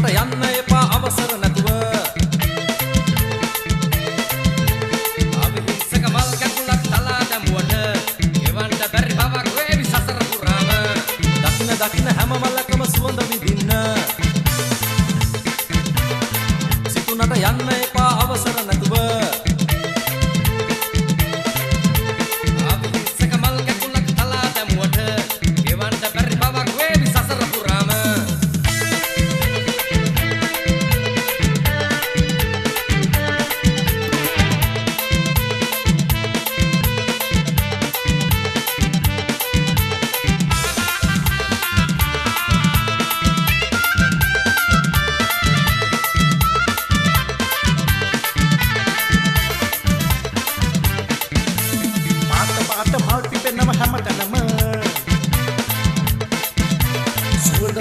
සිතුනට යන්න එපා අවසර නැතුව අවිහිංසක මල් කැකුලක් තලා දැමුවට ගෙවන්න බැරි බවක් වේවි සසර පුරාම දකින දකින හැම මලකම සුවඳ විඳින්න සිතුනට යන්න එපා අවසර නැතුව අවිහිංසක මල් කැකුලක් තලා දැමුවට ගෙවන්න බැරි බවක් වේවි සසර පුරාම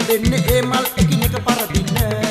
දෙන්නේ ඒ මල් එකිනෙක පරදින්න